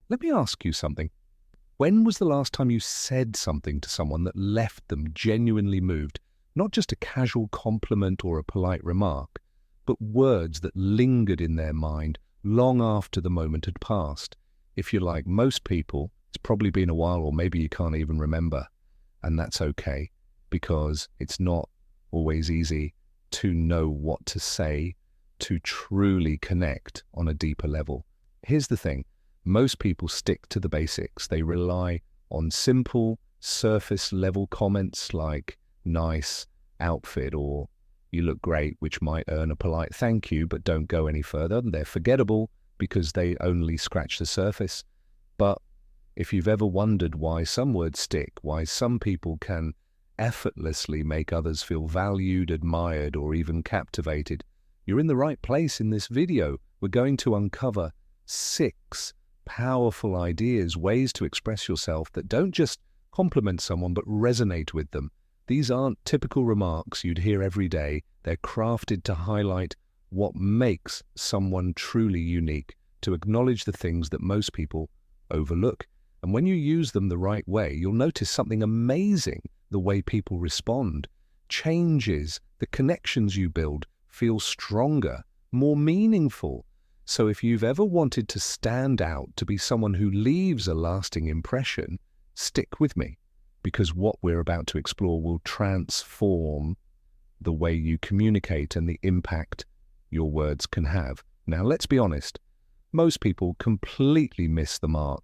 Let me ask you something. When was the last time you said something to someone that left them genuinely moved? Not just a casual compliment or a polite remark, but words that lingered in their mind long after the moment had passed. If you're like most people, it's probably been a while, or maybe you can't even remember. And that's okay, because it's not always easy to know what to say to truly connect on a deeper level. Here's the thing. Most people stick to the basics. They rely on simple, surface-level comments like nice outfit or you look great, which might earn a polite thank you, but don't go any further. They're forgettable because they only scratch the surface. But if you've ever wondered why some words stick, why some people can effortlessly make others feel valued, admired, or even captivated, you're in the right place in this video. We're going to uncover 6 powerful ideas, ways to express yourself that don't just compliment someone but resonate with them. These aren't typical remarks you'd hear every day. They're crafted to highlight what makes someone truly unique, to acknowledge the things that most people overlook. And when you use them the right way, you'll notice something amazing. The way people respond changes. The connections you build feel stronger, more meaningful. So if you've ever wanted to stand out, to be someone who leaves a lasting impression, stick with me, because what we're about to explore will transform the way you communicate and the impact your words can have. Now, let's be honest. Most people completely miss the mark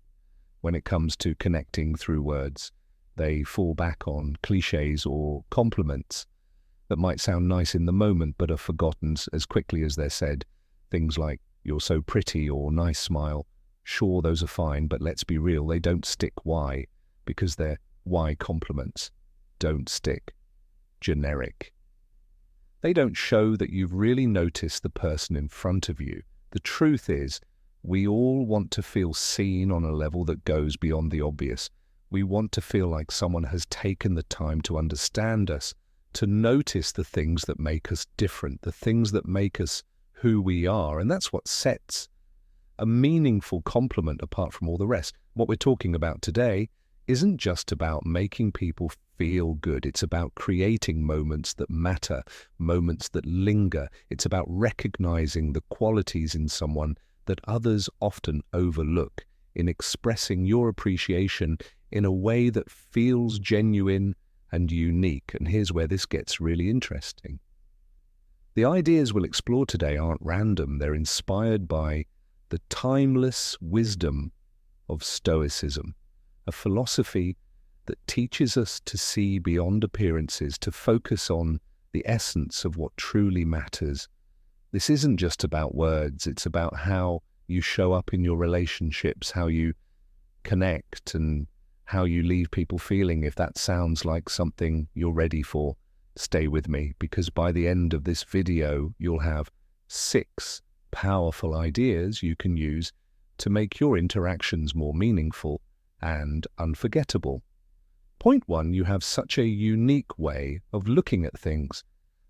when it comes to connecting through words. They fall back on cliches or compliments that might sound nice in the moment but are forgotten as quickly as they're said. Things like, "You're so pretty," or "nice smile." Sure, those are fine, but let's be real, they don't stick. Why? Because they're why compliments don't stick. Generic. They don't show that you've really noticed the person in front of you. The truth is, we all want to feel seen on a level that goes beyond the obvious. We want to feel like someone has taken the time to understand us, to notice the things that make us different, the things that make us who we are. And that's what sets a meaningful compliment apart from all the rest. What we're talking about today isn't just about making people feel good. It's about creating moments that matter, moments that linger. It's about recognizing the qualities in someone that others often overlook, in expressing your appreciation in a way that feels genuine and unique. And here's where this gets really interesting. The ideas we'll explore today aren't random. They're inspired by the timeless wisdom of Stoicism, a philosophy that teaches us to see beyond appearances, to focus on the essence of what truly matters. This isn't just about words, it's about how you show up in your relationships, how you connect, and how you leave people feeling. If that sounds like something you're ready for, stay with me, because by the end of this video, you'll have 6 powerful ideas you can use to make your interactions more meaningful and unforgettable. Point 1, you have such a unique way of looking at things.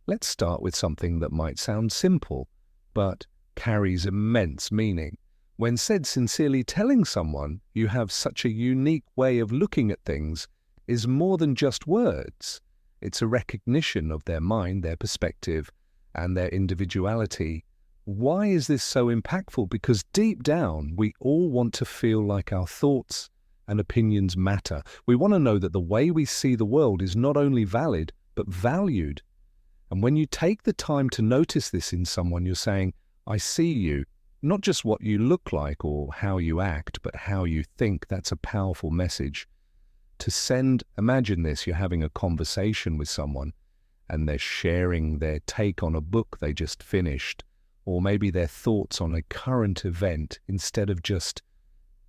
Let's start with something that might sound simple, but carries immense meaning. When said sincerely, telling someone you have such a unique way of looking at things is more than just words. It's a recognition of their mind, their perspective, and their individuality. Why is this so impactful? Because deep down, we all want to feel like our thoughts and opinions matter. We want to know that the way we see the world is not only valid, but valued. And when you take the time to notice this in someone, you're saying, "I see you," not just what you look like or how you act, but how you think. That's a powerful message to send. Imagine this, you're having a conversation with someone and they're sharing their take on a book they just finished, or maybe their thoughts on a current event. Instead of just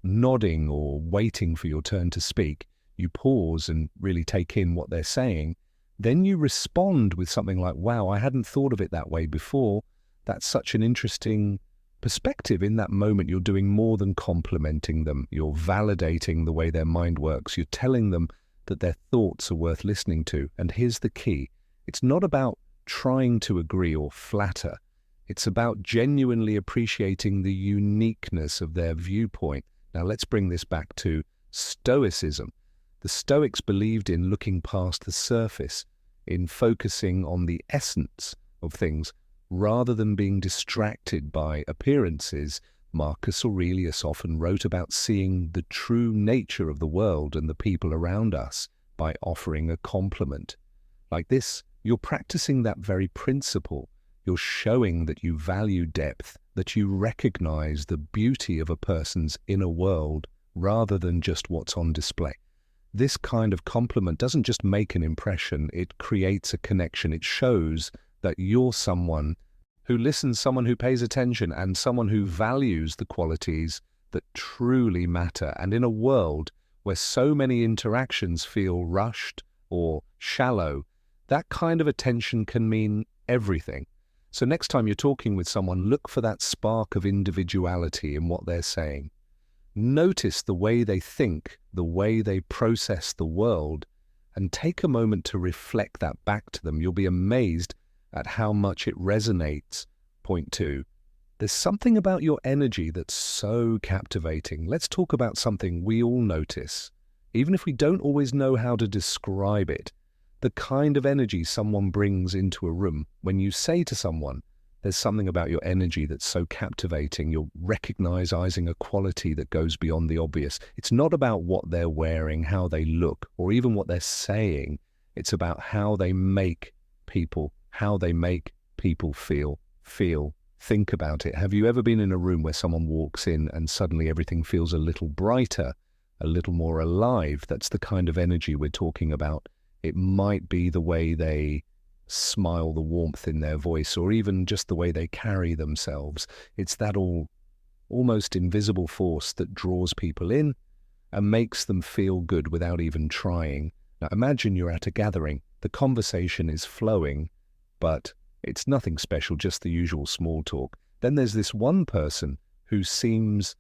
nodding or waiting for your turn to speak, you pause and really take in what they're saying. Then you respond with something like, "Wow, I hadn't thought of it that way before. That's such an interesting perspective." In that moment, you're doing more than complimenting them. You're validating the way their mind works. You're telling them that their thoughts are worth listening to. And here's the key. It's not about trying to agree or flatter. It's about genuinely appreciating the uniqueness of their viewpoint. Now let's bring this back to Stoicism. The Stoics believed in looking past the surface, in focusing on the essence of things, rather than being distracted by appearances. Marcus Aurelius often wrote about seeing the true nature of the world and the people around us by offering a compliment. Like this, you're practicing that very principle. You're showing that you value depth, that you recognize the beauty of a person's inner world rather than just what's on display. This kind of compliment doesn't just make an impression, it creates a connection. It shows that you're someone who listens, someone who pays attention, and someone who values the qualities that truly matter. And in a world where so many interactions feel rushed or shallow, that kind of attention can mean everything. So next time you're talking with someone, look for that spark of individuality in what they're saying. Notice the way they think, the way they process the world, and take a moment to reflect that back to them. You'll be amazed at how much it resonates. Point 2. There's something about your energy that's so captivating. Let's talk about something we all notice, even if we don't always know how to describe it. The kind of energy someone brings into a room. When you say to someone, there's something about your energy that's so captivating, you're recognizing a quality that goes beyond the obvious. It's not about what they're wearing, how they look, or even what they're saying. It's about how they make people feel. Think about it. Have you ever been in a room where someone walks in and suddenly everything feels a little brighter, a little more alive? That's the kind of energy we're talking about. It might be the way they smile, the warmth in their voice, or even just the way they carry themselves. It's that almost invisible force that draws people in and makes them feel good without even trying. Now imagine you're at a gathering. The conversation is flowing, but it's nothing special, just the usual small talk. Then there's this one person who seems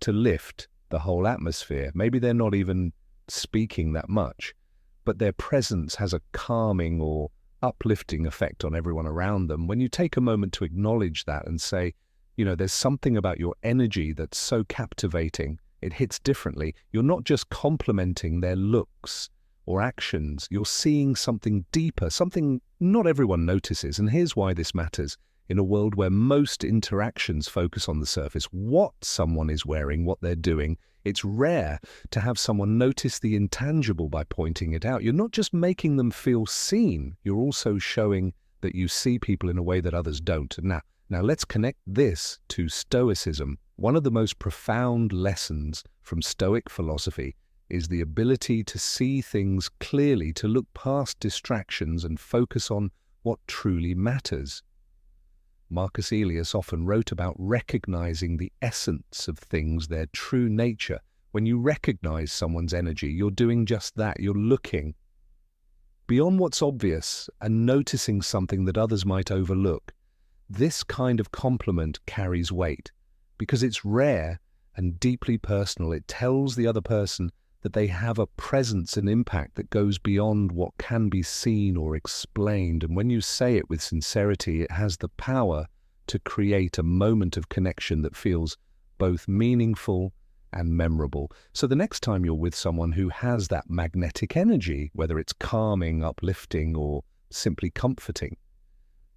to lift the whole atmosphere. Maybe they're not even speaking that much, but their presence has a calming or uplifting effect on everyone around them. When you take a moment to acknowledge that and say, there's something about your energy that's so captivating, it hits differently. You're not just complimenting their looks or actions, you're seeing something deeper, something not everyone notices. And here's why this matters. In a world where most interactions focus on the surface, what someone is wearing, what they're doing, it's rare to have someone notice the intangible by pointing it out. You're not just making them feel seen, you're also showing that you see people in a way that others don't. Now let's connect this to Stoicism. One of the most profound lessons from Stoic philosophy is the ability to see things clearly, to look past distractions and focus on what truly matters. Marcus Aurelius often wrote about recognizing the essence of things, their true nature. When you recognize someone's energy, you're doing just that. You're looking beyond what's obvious and noticing something that others might overlook. This kind of compliment carries weight because it's rare and deeply personal. It tells the other person that they have a presence and impact that goes beyond what can be seen or explained. And when you say it with sincerity, it has the power to create a moment of connection that feels both meaningful and memorable. So the next time you're with someone who has that magnetic energy, whether it's calming, uplifting, or simply comforting,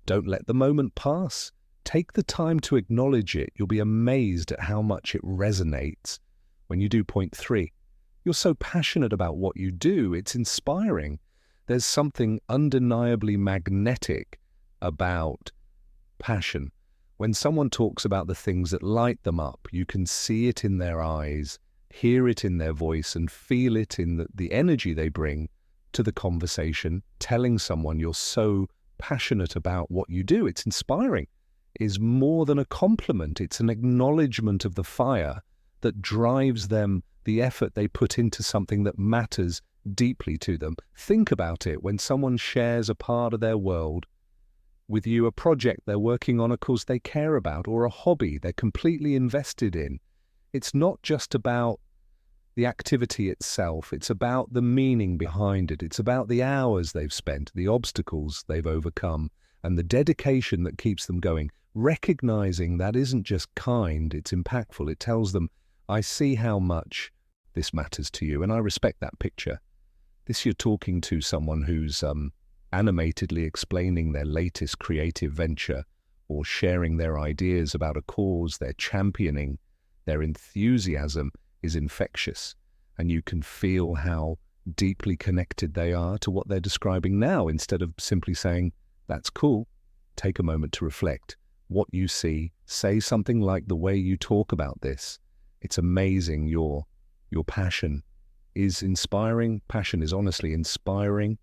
don't let the moment pass. Take the time to acknowledge it. You'll be amazed at how much it resonates. When you do point 3, you're so passionate about what you do, it's inspiring. There's something undeniably magnetic about passion. When someone talks about the things that light them up, you can see it in their eyes, hear it in their voice, and feel it in the energy they bring to the conversation. Telling someone you're so passionate about what you do, it's inspiring, is more than a compliment. It's an acknowledgement of the fire that drives them, the effort they put into something that matters deeply to them. Think about it. When someone shares a part of their world with you, a project they're working on, a cause they care about, or a hobby they're completely invested in, it's not just about the activity itself. It's about the meaning behind it. It's about the hours they've spent, the obstacles they've overcome, and the dedication that keeps them going. Recognizing that isn't just kind, it's impactful. It tells them, I see how much this matters to you, and I respect that picture. This you're talking to someone who's animatedly explaining their latest creative venture or sharing their ideas about a cause they're championing. Their enthusiasm is infectious, and you can feel how deeply connected they are to what they're describing now. Instead of simply saying, "That's cool," take a moment to reflect. What you see, say something like the way you talk about this. It's amazing. Your passion is inspiring. Passion is honestly inspiring.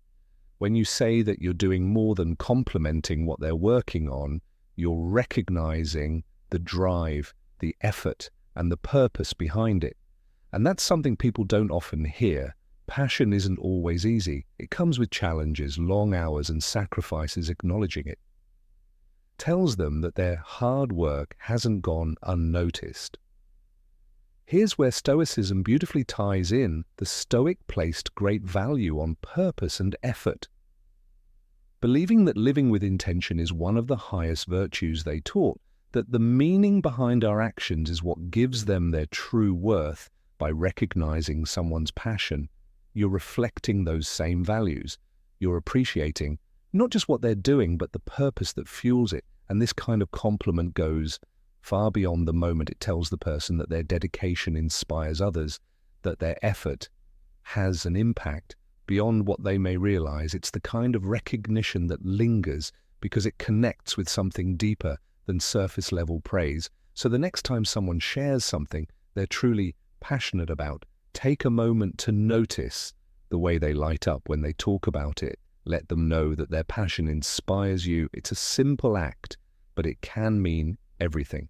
When you say that you're doing more than complimenting what they're working on, you're recognizing the drive, the effort, and the purpose behind it. And that's something people don't often hear. Passion isn't always easy. It comes with challenges, long hours, and sacrifices. Acknowledging it tells them that their hard work hasn't gone unnoticed. Here's where Stoicism beautifully ties in. The Stoic placed great value on purpose and effort, believing that living with intention is one of the highest virtues. They taught that the meaning behind our actions is what gives them their true worth. By recognizing someone's passion, you're reflecting those same values. You're appreciating not just what they're doing, but the purpose that fuels it. And this kind of compliment goes far beyond the moment. It tells the person that their dedication inspires others, that their effort has an impact beyond what they may realize. It's the kind of recognition that lingers because it connects with something deeper than surface level praise. So the next time someone shares something they're truly passionate about, take a moment to notice the way they light up when they talk about it. Let them know that their passion inspires you. It's a simple act, but it can mean everything.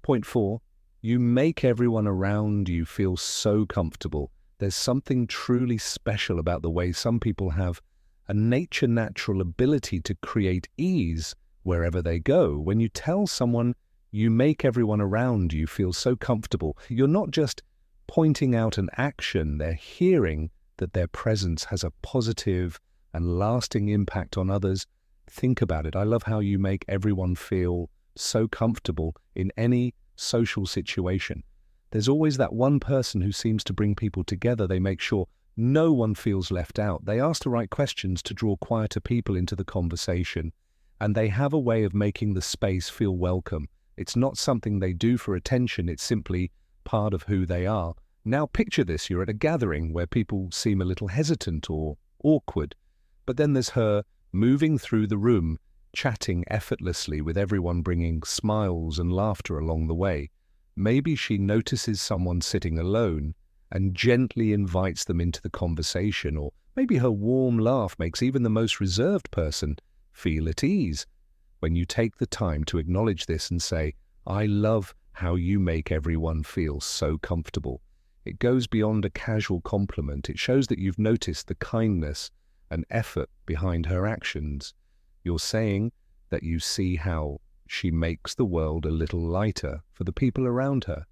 Point 4, you make everyone around you feel so comfortable. There's something truly special about the way some people have a natural ability to create ease wherever they go. When you tell someone you make everyone around you feel so comfortable, you're not just pointing out an action, they're hearing that their presence has a positive and lasting impact on others. Think about it. I love how you make everyone feel so comfortable in any social situation. There's always that one person who seems to bring people together. They make sure no one feels left out. They ask the right questions to draw quieter people into the conversation, and they have a way of making the space feel welcome. It's not something they do for attention. It's simply part of who they are. Now picture this. You're at a gathering where people seem a little hesitant or awkward, but then there's her moving through the room, chatting effortlessly with everyone, bringing smiles and laughter along the way. Maybe she notices someone sitting alone and gently invites them into the conversation, or maybe her warm laugh makes even the most reserved person feel at ease. When you take the time to acknowledge this and say, "I love how you make everyone feel so comfortable," it goes beyond a casual compliment. It shows that you've noticed the kindness and effort behind her actions. You're saying that you see how she makes the world a little lighter for the people around her.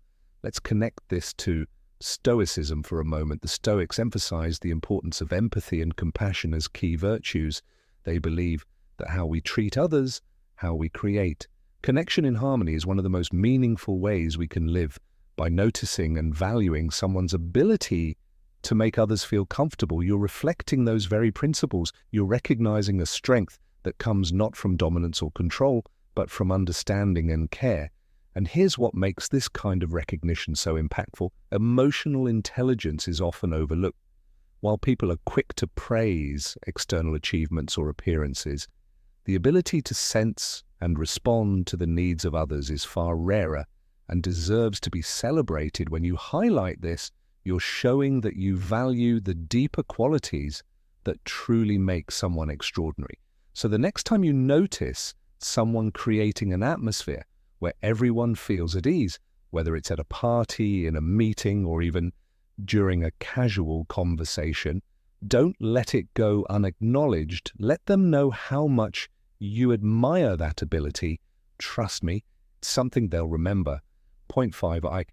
Let's connect this to Stoicism for a moment. The Stoics emphasize the importance of empathy and compassion as key virtues. They believe that how we treat others, how we create connection in harmony, is one of the most meaningful ways we can live. By noticing and valuing someone's ability to make others feel comfortable, you're reflecting those very principles. You're recognizing a strength that comes not from dominance or control, but from understanding and care. And here's what makes this kind of recognition so impactful. Emotional intelligence is often overlooked. While people are quick to praise external achievements or appearances, the ability to sense and respond to the needs of others is far rarer and deserves to be celebrated. When you highlight this, you're showing that you value the deeper qualities that truly make someone extraordinary. So the next time you notice someone creating an atmosphere where everyone feels at ease, whether it's at a party, in a meeting, or even during a casual conversation, don't let it go unacknowledged. Let them know how much you admire that ability. Trust me, it's something they'll remember. Point 5, I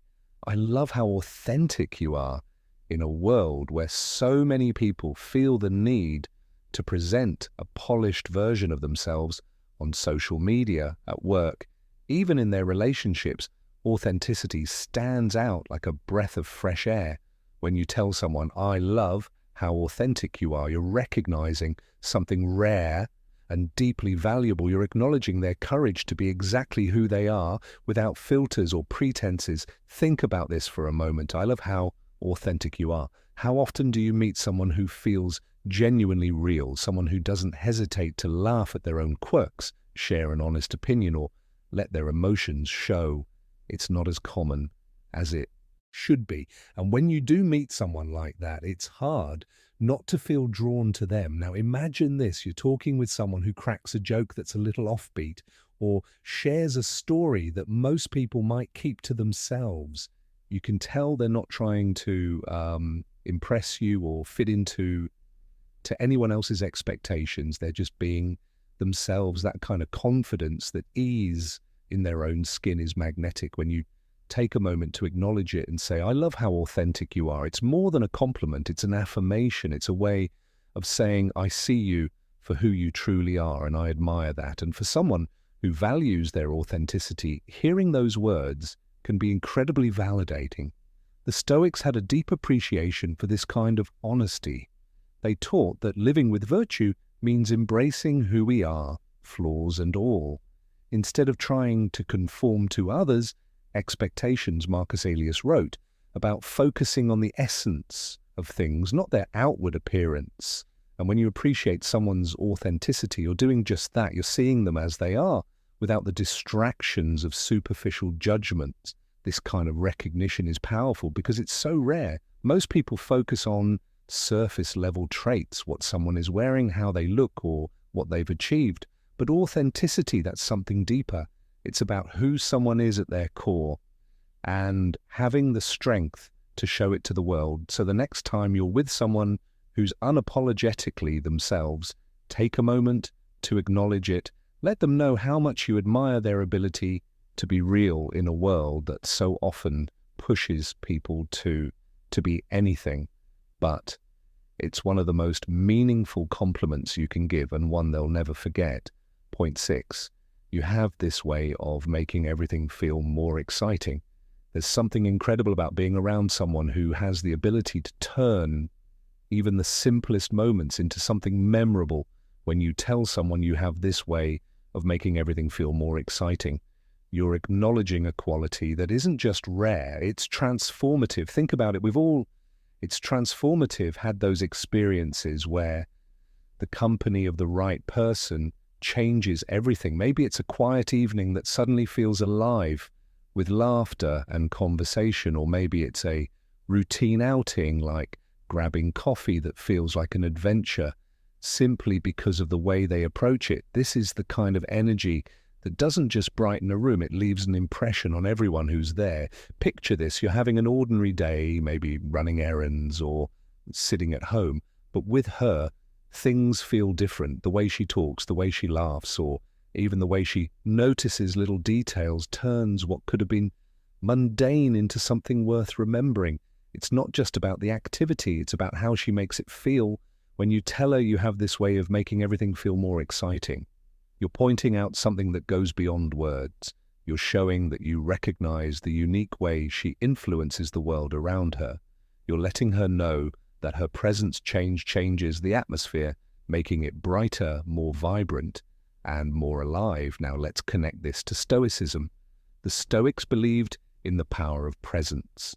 love how authentic you are in a world where so many people feel the need to present a polished version of themselves on social media, at work, even in their relationships. Authenticity stands out like a breath of fresh air. When you tell someone, I love how authentic you are, you're recognizing something rare and deeply valuable. You're acknowledging their courage to be exactly who they are without filters or pretenses. Think about this for a moment. I love how authentic you are. How often do you meet someone who feels genuinely real, someone who doesn't hesitate to laugh at their own quirks, share an honest opinion, or let their emotions show? It's not as common as it should be. And when you do meet someone like that, it's hard not to feel drawn to them. Now imagine this, you're talking with someone who cracks a joke that's a little offbeat or shares a story that most people might keep to themselves. You can tell they're not trying to impress you or fit into anyone else's expectations. They're just being themselves. That kind of confidence, that ease in their own skin is magnetic. When you take a moment to acknowledge it and say, I love how authentic you are. It's more than a compliment. It's an affirmation. It's a way of saying, I see you for who you truly are, and I admire that. And for someone who values their authenticity, hearing those words can be incredibly validating. The Stoics had a deep appreciation for this kind of honesty. They taught that living with virtue means embracing who we are, flaws and all. Instead of trying to conform to others' expectations, Marcus Aurelius wrote about focusing on the essence of things, not their outward appearance. And when you appreciate someone's authenticity, you're doing just that. You're seeing them as they are, without the distractions of superficial judgments. This kind of recognition is powerful because it's so rare. Most people focus on surface level traits, what someone is wearing, how they look, or what they've achieved. But authenticity, that's something deeper. It's about who someone is at their core and having the strength to show it to the world. So the next time you're with someone who's unapologetically themselves, take a moment to acknowledge it. Let them know how much you admire their ability to be real in a world that so often pushes people to be anything. But it's one of the most meaningful compliments you can give, and one they'll never forget. Point 6. You have this way of making everything feel more exciting. There's something incredible about being around someone who has the ability to turn even the simplest moments into something memorable. When you tell someone you have this way of making everything feel more exciting, you're acknowledging a quality that isn't just rare, it's transformative. Think about it. It's transformative, had those experiences where the company of the right person changes everything. Maybe it's a quiet evening that suddenly feels alive with laughter and conversation, or maybe it's a routine outing like grabbing coffee that feels like an adventure simply because of the way they approach it. This is the kind of energy that doesn't just brighten a room, it leaves an impression on everyone who's there. Picture this, you're having an ordinary day, maybe running errands or sitting at home, but with her, things feel different. The way she talks, the way she laughs, or even the way she notices little details turns what could have been mundane into something worth remembering. It's not just about the activity, it's about how she makes it feel. When you tell her you have this way of making everything feel more exciting, you're pointing out something that goes beyond words. You're showing that you recognize the unique way she influences the world around her. You're letting her know that her presence changes the atmosphere, making it brighter, more vibrant, and more alive. Now let's connect this to Stoicism. The Stoics believed in the power of presence.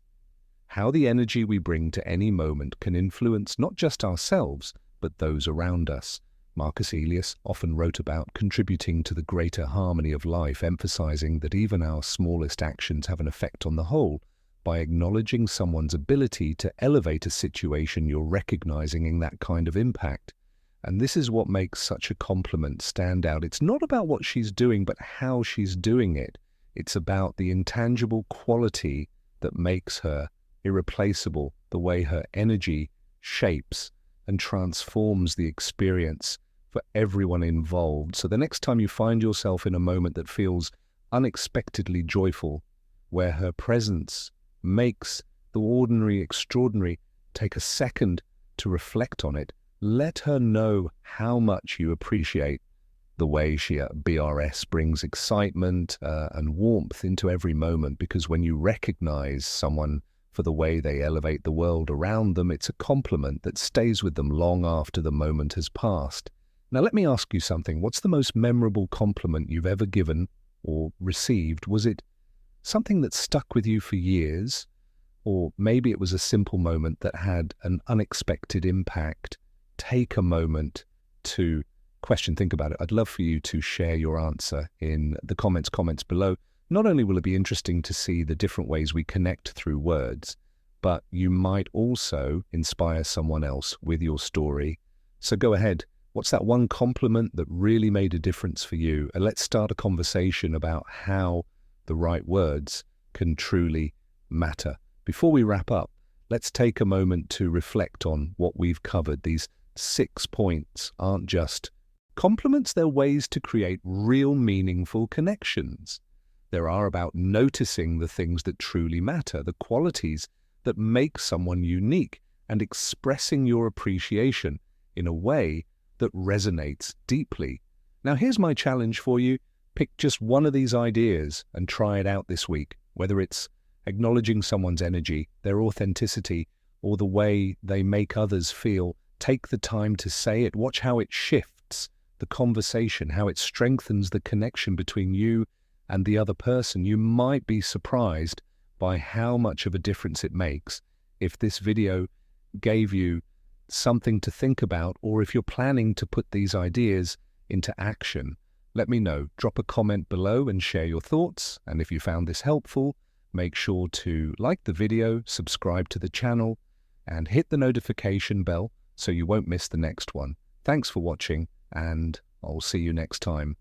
How the energy we bring to any moment can influence not just ourselves, but those around us. Marcus Aurelius often wrote about contributing to the greater harmony of life, emphasizing that even our smallest actions have an effect on the whole. By acknowledging someone's ability to elevate a situation, you're recognizing in that kind of impact. And this is what makes such a compliment stand out. It's not about what she's doing, but how she's doing it. It's about the intangible quality that makes her irreplaceable, the way her energy shapes and transforms the experience for everyone involved. So the next time you find yourself in a moment that feels unexpectedly joyful, where her presence makes the ordinary extraordinary, take a second to reflect on it. Let her know how much you appreciate the way BRS brings excitement and warmth into every moment, because when you recognize someone for the way they elevate the world around them, it's a compliment that stays with them long after the moment has passed. Now, let me ask you something. What's the most memorable compliment you've ever given or received? Was it something that stuck with you for years? Or maybe it was a simple moment that had an unexpected impact? Take a moment to think about it. I'd love for you to share your answer in the comments below. Not only will it be interesting to see the different ways we connect through words, but you might also inspire someone else with your story. So go ahead. What's that one compliment that really made a difference for you? And let's start a conversation about how the right words can truly matter. Before we wrap up, let's take a moment to reflect on what we've covered. These 6 points aren't just compliments, they're ways to create real meaningful connections. They are about noticing the things that truly matter, the qualities that make someone unique, and expressing your appreciation in a way that resonates deeply. Now, here's my challenge for you. Pick just one of these ideas and try it out this week, whether it's acknowledging someone's energy, their authenticity, or the way they make others feel. Take the time to say it. Watch how it shifts the conversation, how it strengthens the connection between you and the other person. You might be surprised by how much of a difference it makes if this video gave you something to think about, or if you're planning to put these ideas into action. Let me know. Drop a comment below and share your thoughts. And if you found this helpful, make sure to like the video, subscribe to the channel, and hit the notification bell so you won't miss the next one. Thanks for watching, and I'll see you next time.